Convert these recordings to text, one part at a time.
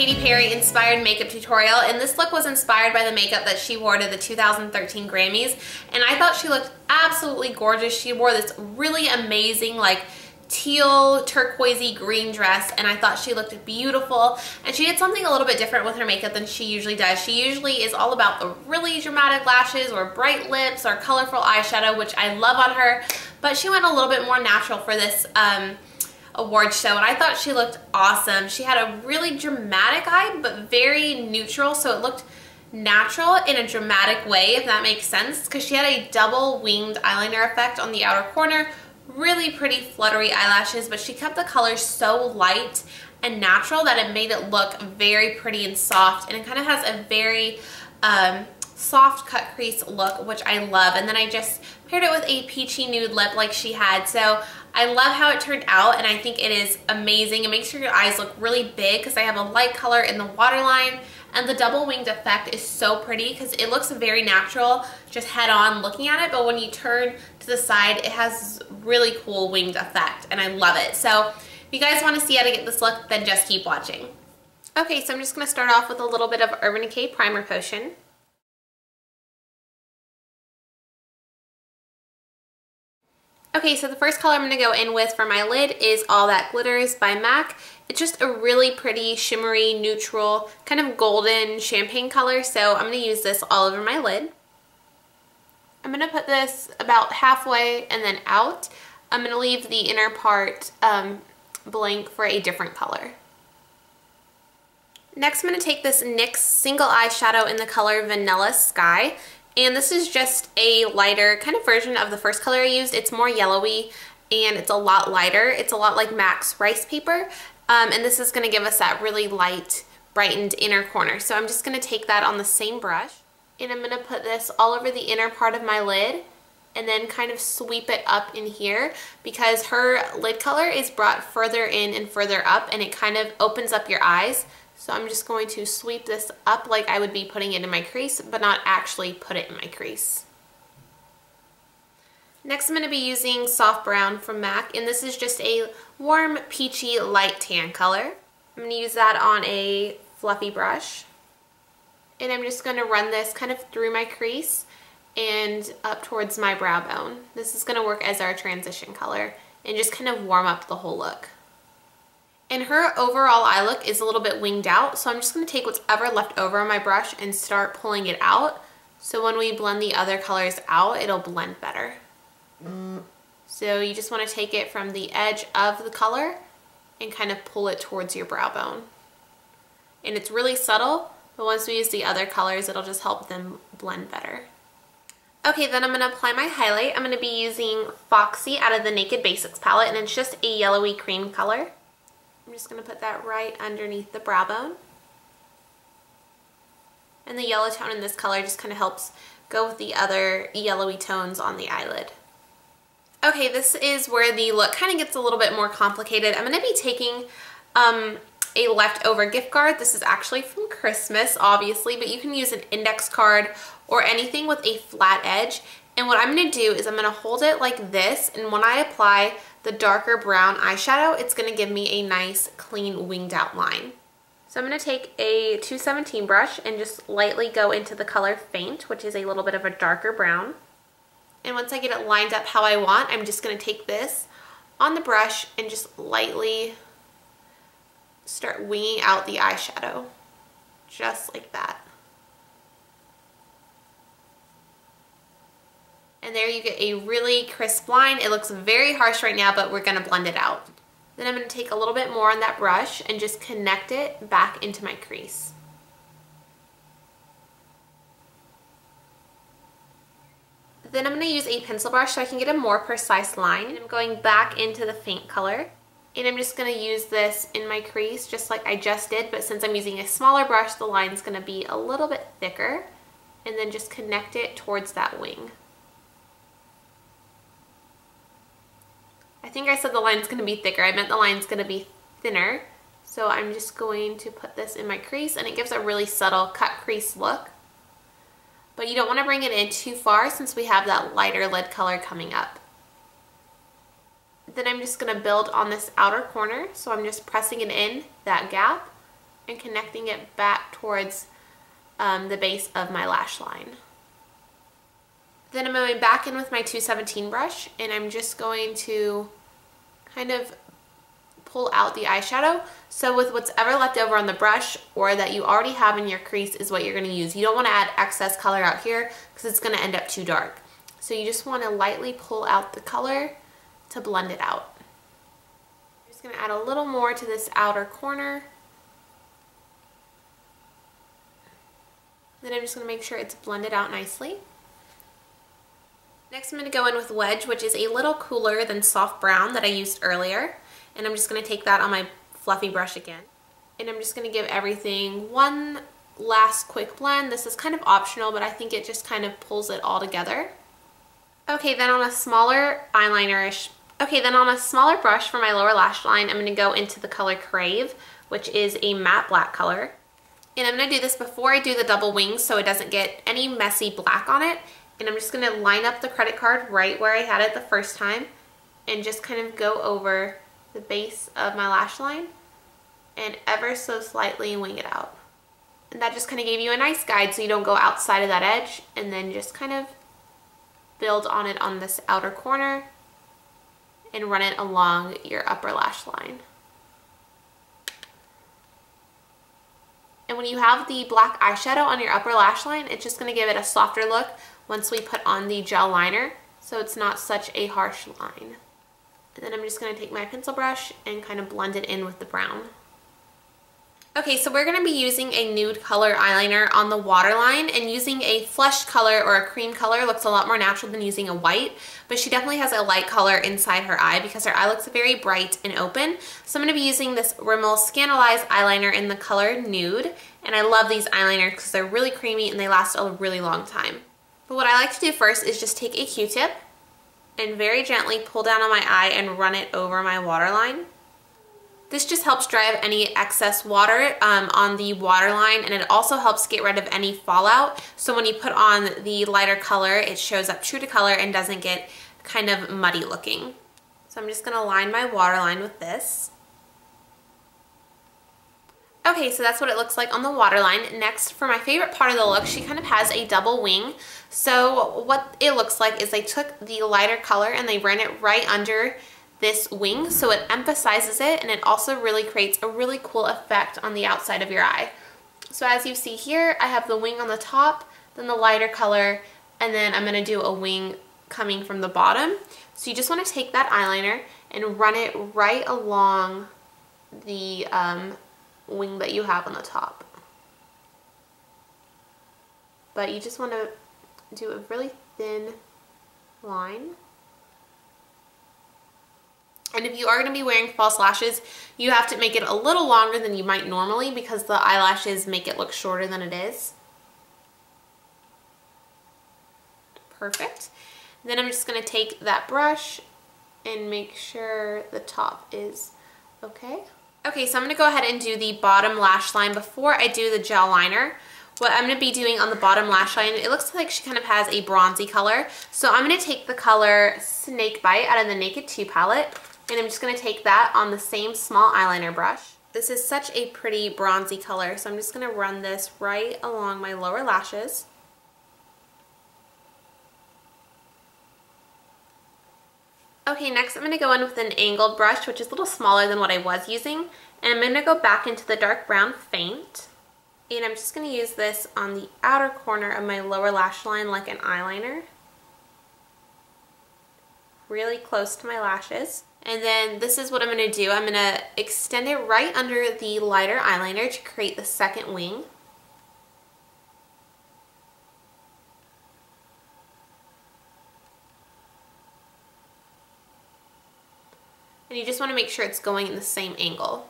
Katy Perry inspired makeup tutorial, and this look was inspired by the makeup that she wore to the 2013 Grammys, and I thought she looked absolutely gorgeous. She wore this really amazing like teal turquoisey green dress, and I thought she looked beautiful, and she did something a little bit different with her makeup than she usually does. She usually is all about the really dramatic lashes or bright lips or colorful eyeshadow, which I love on her, but she went a little bit more natural for this award show, and I thought she looked awesome. She had a really dramatic eye but very neutral, so it looked natural in a dramatic way, if that makes sense, because she had a double winged eyeliner effect on the outer corner. Really pretty fluttery eyelashes, but she kept the colors so light and natural that it made it look very pretty and soft, and it kind of has a very soft cut crease look, which I love. And then I just paired it with a peachy nude lip like she had, so I love how it turned out, and I think it is amazing. It makes your eyes look really big because I have a light color in the waterline, and the double winged effect is so pretty because it looks very natural just head on looking at it, but when you turn to the side it has really cool winged effect, and I love it. So if you guys want to see how to get this look, then just keep watching. Okay, so I'm just going to start off with a little bit of Urban Decay Primer Potion. Okay, so the first color I'm going to go in with for my lid is All That Glitters by MAC. It's just a really pretty, shimmery, neutral, kind of golden champagne color, so I'm going to use this all over my lid. I'm going to put this about halfway and then out. I'm going to leave the inner part blank for a different color. Next, I'm going to take this NYX single eyeshadow in the color Vanilla Sky. And this is just a lighter kind of version of the first color I used. It's more yellowy and it's a lot lighter. It's a lot like MAC's Rice Paper. And this is going to give us that really light, brightened inner corner. So I'm just going to take that on the same brush. And I'm going to put this all over the inner part of my lid and then kind of sweep it up in here because her lid color is brought further in and further up, and it kind of opens up your eyes. So I'm just going to sweep this up like I would be putting it in my crease, but not actually put it in my crease. Next, I'm going to be using Soft Brown from MAC, and this is just a warm, peachy, light tan color. I'm going to use that on a fluffy brush. And I'm just going to run this kind of through my crease and up towards my brow bone. This is going to work as our transition color and just kind of warm up the whole look. And her overall eye look is a little bit winged out, so I'm just going to take what's ever left over on my brush and start pulling it out. So when we blend the other colors out, it'll blend better. So you just want to take it from the edge of the color and kind of pull it towards your brow bone. And it's really subtle, but once we use the other colors, it'll just help them blend better. Okay, then I'm going to apply my highlight. I'm going to be using Foxy out of the Naked Basics palette, and it's just a yellowy cream color. I'm just going to put that right underneath the brow bone. And the yellow tone in this color just kind of helps go with the other yellowy tones on the eyelid. Okay, this is where the look kind of gets a little bit more complicated. I'm going to be taking a leftover gift card. This is actually from Christmas, obviously, but you can use an index card or anything with a flat edge. And what I'm going to do is I'm going to hold it like this, and when I apply the darker brown eyeshadow, it's going to give me a nice, clean, winged out line. So I'm going to take a 217 brush and just lightly go into the color Faint, which is a little bit of a darker brown. And once I get it lined up how I want, I'm just going to take this on the brush and just lightly start winging out the eyeshadow, just like that. And there you get a really crisp line. It looks very harsh right now, but we're going to blend it out. Then I'm going to take a little bit more on that brush and just connect it back into my crease. Then I'm going to use a pencil brush so I can get a more precise line. And I'm going back into the Faint color. And I'm just going to use this in my crease just like I just did, but since I'm using a smaller brush, the line's going to be a little bit thicker. And then just connect it towards that wing. I think I said the line's going to be thicker. I meant the line's going to be thinner. So I'm just going to put this in my crease, and it gives a really subtle cut crease look. But you don't want to bring it in too far since we have that lighter lid color coming up. Then I'm just going to build on this outer corner. So I'm just pressing it in, that gap, and connecting it back towards the base of my lash line. Then I'm going back in with my 217 brush, and I'm just going to kind of pull out the eyeshadow. So with what's ever left over on the brush or that you already have in your crease is what you're going to use. You don't want to add excess color out here because it's going to end up too dark. So you just want to lightly pull out the color to blend it out. I'm just going to add a little more to this outer corner. Then I'm just going to make sure it's blended out nicely. Next I'm going to go in with Wedge, which is a little cooler than Soft Brown that I used earlier. And I'm just going to take that on my fluffy brush again. And I'm just going to give everything one last quick blend. This is kind of optional, but I think it just kind of pulls it all together. Okay, then on a smaller eyeliner-ish, then on a smaller brush for my lower lash line, I'm going to go into the color Crave, which is a matte black color. And I'm going to do this before I do the double wings so it doesn't get any messy black on it. And I'm just going to line up the credit card right where I had it the first time and just kind of go over the base of my lash line and ever so slightly wing it out. And that just kind of gave you a nice guide so you don't go outside of that edge, and then just kind of build on it on this outer corner and run it along your upper lash line. And when you have the black eyeshadow on your upper lash line, it's just going to give it a softer look once we put on the gel liner, so it's not such a harsh line. And then I'm just going to take my pencil brush and kind of blend it in with the brown. Okay, so we're going to be using a nude color eyeliner on the waterline, and using a flesh color or a cream color looks a lot more natural than using a white, but she definitely has a light color inside her eye because her eye looks very bright and open. So I'm going to be using this Rimmel Scandalized eyeliner in the color Nude, and I love these eyeliners because they're really creamy and they last a really long time. But what I like to do first is just take a Q-tip and very gently pull down on my eye and run it over my waterline. This just helps dry up any excess water on the waterline, and it also helps get rid of any fallout. So when you put on the lighter color, it shows up true to color and doesn't get kind of muddy looking. So I'm just going to line my waterline with this. Okay, so that's what it looks like on the waterline. Next, for my favorite part of the look, she kind of has a double wing. So what it looks like is they took the lighter color and they ran it right under this wing, so it emphasizes it, and it also really creates a really cool effect on the outside of your eye. So as you see here, I have the wing on the top, then the lighter color, and then I'm going to do a wing coming from the bottom. So you just want to take that eyeliner and run it right along the wing that you have on the top. But you just want to do a really thin line. And if you are going to be wearing false lashes, you have to make it a little longer than you might normally because the eyelashes make it look shorter than it is. Perfect. Then I'm just going to take that brush and make sure the top is okay. Okay, so I'm going to go ahead and do the bottom lash line before I do the gel liner. What I'm going to be doing on the bottom lash line, it looks like she kind of has a bronzy color. So I'm going to take the color Snakebite out of the Naked 2 palette, and I'm just going to take that on the same small eyeliner brush. This is such a pretty bronzy color, so I'm just going to run this right along my lower lashes. Okay, next I'm going to go in with an angled brush, which is a little smaller than what I was using, and I'm going to go back into the dark brown Faint. And I'm just going to use this on the outer corner of my lower lash line like an eyeliner. Really close to my lashes. And then this is what I'm going to do. I'm going to extend it right under the lighter eyeliner to create the second wing. And you just want to make sure it's going in the same angle.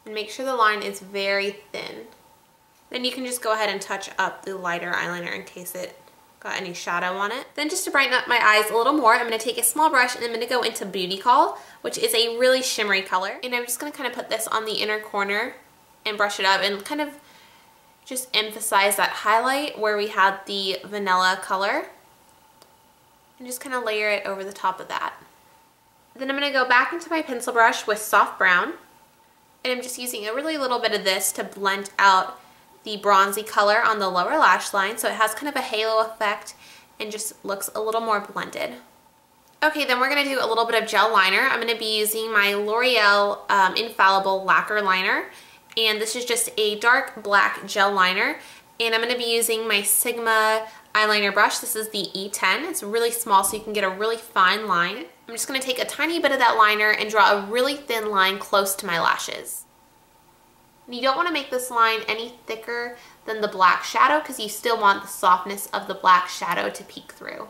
And make sure the line is very thin. Then you can just go ahead and touch up the lighter eyeliner in case it got any shadow on it. Then just to brighten up my eyes a little more, I'm going to take a small brush and I'm going to go into Bootycall, which is a really shimmery color. And I'm just going to kind of put this on the inner corner and brush it up and kind of just emphasize that highlight where we had the vanilla color. And just kind of layer it over the top of that. Then I'm going to go back into my pencil brush with Soft Brown. And I'm just using a really little bit of this to blend out the bronzy color on the lower lash line, so it has kind of a halo effect and just looks a little more blended. Okay, then we're going to do a little bit of gel liner. I'm going to be using my L'Oreal Infallible Lacquer Liner, and this is just a dark black gel liner, and I'm going to be using my Sigma eyeliner brush. This is the E10. It's really small so you can get a really fine line. I'm just going to take a tiny bit of that liner and draw a really thin line close to my lashes. And you don't want to make this line any thicker than the black shadow because you still want the softness of the black shadow to peek through.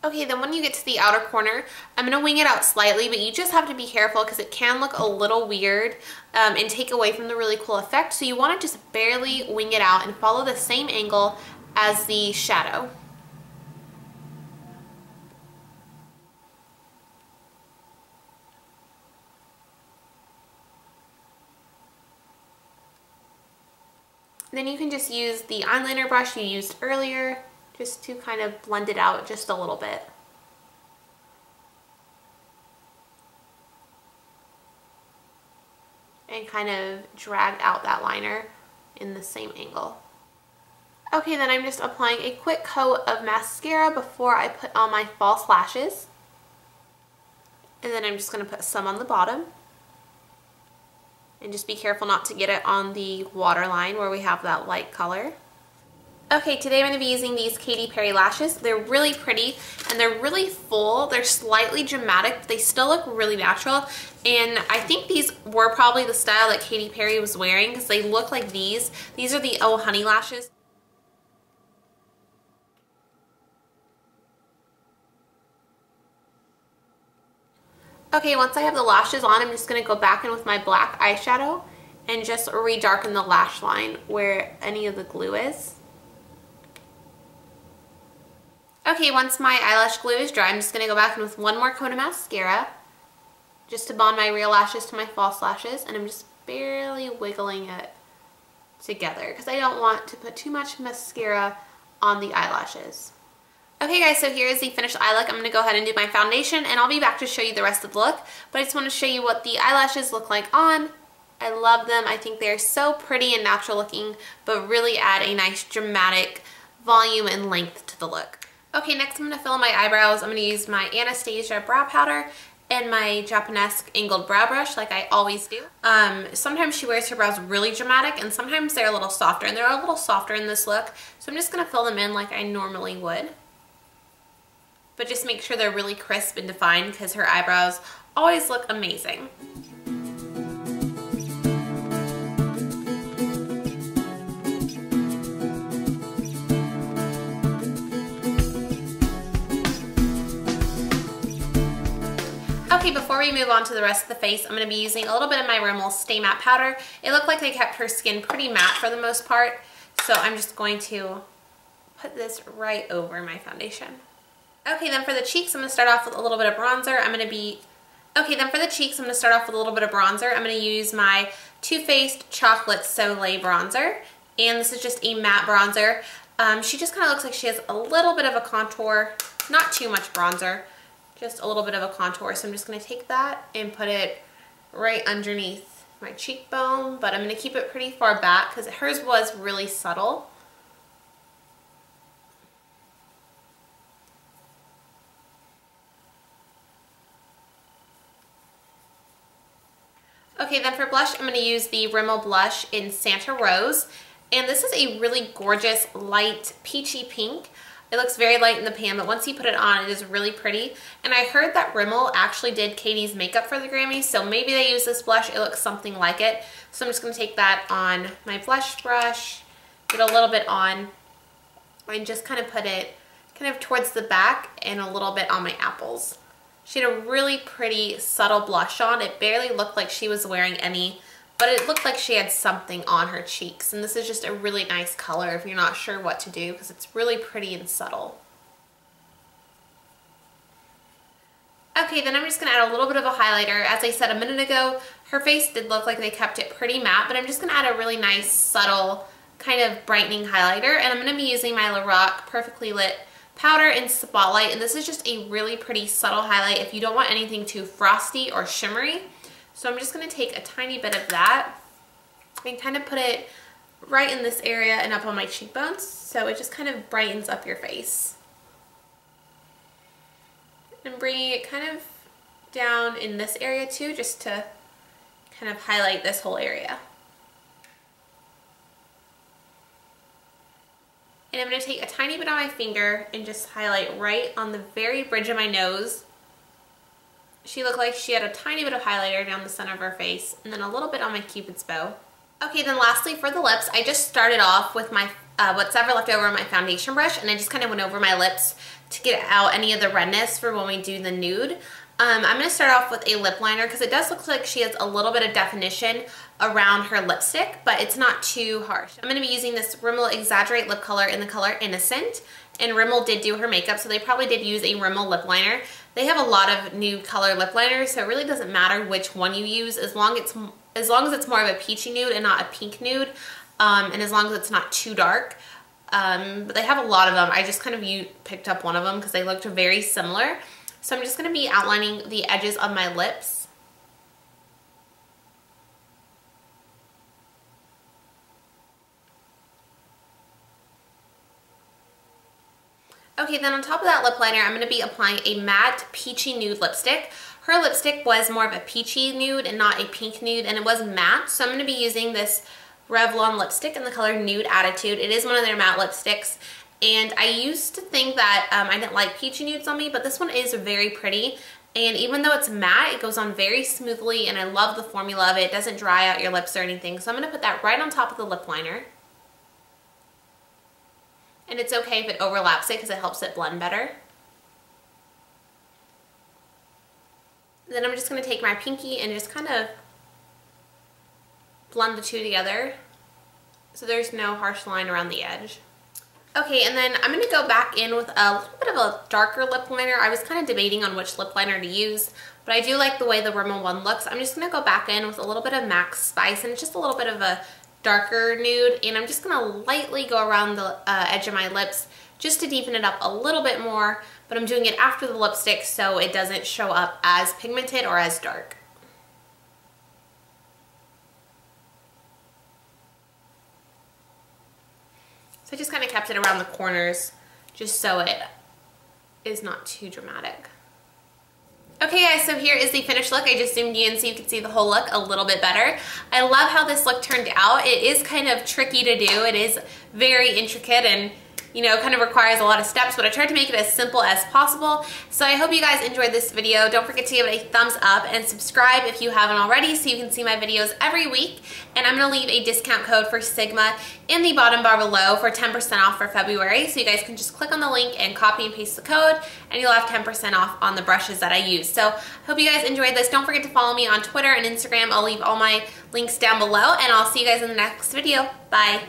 Okay, then when you get to the outer corner, I'm going to wing it out slightly, but you just have to be careful because it can look a little weird and take away from the really cool effect. So you want to just barely wing it out and follow the same angle as the shadow. Then you can just use the eyeliner brush you used earlier just to kind of blend it out just a little bit. And kind of drag out that liner in the same angle. Okay, then I'm just applying a quick coat of mascara before I put on my false lashes. And then I'm just going to put some on the bottom. And just be careful not to get it on the waterline where we have that light color. Okay, today I'm going to be using these Katy Perry lashes. They're really pretty and they're really full. They're slightly dramatic, but they still look really natural. And I think these were probably the style that Katy Perry was wearing because they look like these. These are the Oh Honey lashes. Okay, once I have the lashes on, I'm just going to go back in with my black eyeshadow and just redarken the lash line where any of the glue is. Okay, once my eyelash glue is dry, I'm just going to go back in with one more coat of mascara just to bond my real lashes to my false lashes, and I'm just barely wiggling it together because I don't want to put too much mascara on the eyelashes. Okay guys, so here is the finished eye look. I'm going to go ahead and do my foundation and I'll be back to show you the rest of the look. But I just want to show you what the eyelashes look like on. I love them. I think they're so pretty and natural looking, but really add a nice dramatic volume and length to the look. Okay, next I'm going to fill in my eyebrows. I'm going to use my Anastasia brow powder and my Japanesque angled brow brush like I always do. Sometimes she wears her brows really dramatic and sometimes they're a little softer, and they're a little softer in this look. So I'm just going to fill them in like I normally would. But just make sure they're really crisp and defined because her eyebrows always look amazing. Okay, before we move on to the rest of the face, I'm going to be using a little bit of my Rimmel Stay Matte Powder. It looked like they kept her skin pretty matte for the most part, so I'm just going to put this right over my foundation. Okay, then for the cheeks, I'm going to start off with a little bit of bronzer. I'm going to use my Too Faced Chocolate Soleil bronzer, and this is just a matte bronzer. She just kind of looks like she has a little bit of a contour, not too much bronzer, just a little bit of a contour. So I'm just going to take that and put it right underneath my cheekbone, but I'm going to keep it pretty far back because hers was really subtle. Okay, then for blush, I'm going to use the Rimmel blush in Santa Rose. And this is a really gorgeous, light, peachy pink. It looks very light in the pan, but once you put it on, it is really pretty. And I heard that Rimmel actually did Katy's makeup for the Grammys, so maybe they use this blush. It looks something like it. So I'm just going to take that on my blush brush, get a little bit on, and just kind of put it kind of towards the back and a little bit on my apples. She had a really pretty subtle blush on. It barely looked like she was wearing any, but it looked like she had something on her cheeks. And this is just a really nice color if you're not sure what to do because it's really pretty and subtle. Okay, then I'm just going to add a little bit of a highlighter. As I said a minute ago, her face did look like they kept it pretty matte, but I'm just going to add a really nice, subtle, kind of brightening highlighter. And I'm going to be using my Lorac Perfectly Lit powder in Spotlight, and this is just a really pretty subtle highlight if you don't want anything too frosty or shimmery. So I'm just going to take a tiny bit of that and kind of put it right in this area and up on my cheekbones, so it just kind of brightens up your face. And bringing it kind of down in this area too, just to kind of highlight this whole area. And I'm going to take a tiny bit on my finger and just highlight right on the very bridge of my nose. She looked like she had a tiny bit of highlighter down the center of her face, and then a little bit on my Cupid's bow. Okay, then lastly for the lips, I just started off with my what's ever left over on my foundation brush, and I just kind of went over my lips to get out any of the redness for when we do the nude. I'm going to start off with a lip liner because it does look like she has a little bit of definition around her lipstick, but it's not too harsh. I'm going to be using this Rimmel Exaggerate lip color in the color Innocent, and Rimmel did do her makeup, so they probably did use a Rimmel lip liner. They have a lot of nude color lip liners, so it really doesn't matter which one you use as long as it's more of a peachy nude and not a pink nude, and as long as it's not too dark. But they have a lot of them. I just kind of picked up one of them because they looked very similar. So I'm just going to be outlining the edges of my lips. Okay, then on top of that lip liner, I'm going to be applying a matte peachy nude lipstick. Her lipstick was more of a peachy nude and not a pink nude, and it was matte. So I'm going to be using this Revlon lipstick in the color Nude Attitude. It is one of their matte lipsticks. And I used to think that I didn't like peachy nudes on me, but this one is very pretty. And even though it's matte, it goes on very smoothly, and I love the formula of it. It doesn't dry out your lips or anything. So I'm going to put that right on top of the lip liner. And it's okay if it overlaps it because it helps it blend better. Then I'm just going to take my pinky and just kind of blend the two together so there's no harsh line around the edge. Okay, and then I'm going to go back in with a little bit of a darker lip liner. I was kind of debating on which lip liner to use, but I do like the way the Rimmel one looks. I'm just going to go back in with a little bit of MAC Spice, and it's just a little bit of a darker nude, and I'm just going to lightly go around the edge of my lips just to deepen it up a little bit more, but I'm doing it after the lipstick so it doesn't show up as pigmented or as dark. I just kind of kept it around the corners just so it is not too dramatic. Okay guys, so here is the finished look. I just zoomed in so you can see the whole look a little bit better. I love how this look turned out. It is kind of tricky to do. It is very intricate and, you know, kind of requires a lot of steps, but I tried to make it as simple as possible. So I hope you guys enjoyed this video. Don't forget to give it a thumbs up and subscribe if you haven't already so you can see my videos every week. And I'm going to leave a discount code for Sigma in the bottom bar below for 10% off for February. So you guys can just click on the link and copy and paste the code and you'll have 10% off on the brushes that I use. So I hope you guys enjoyed this. Don't forget to follow me on Twitter and Instagram. I'll leave all my links down below and I'll see you guys in the next video. Bye.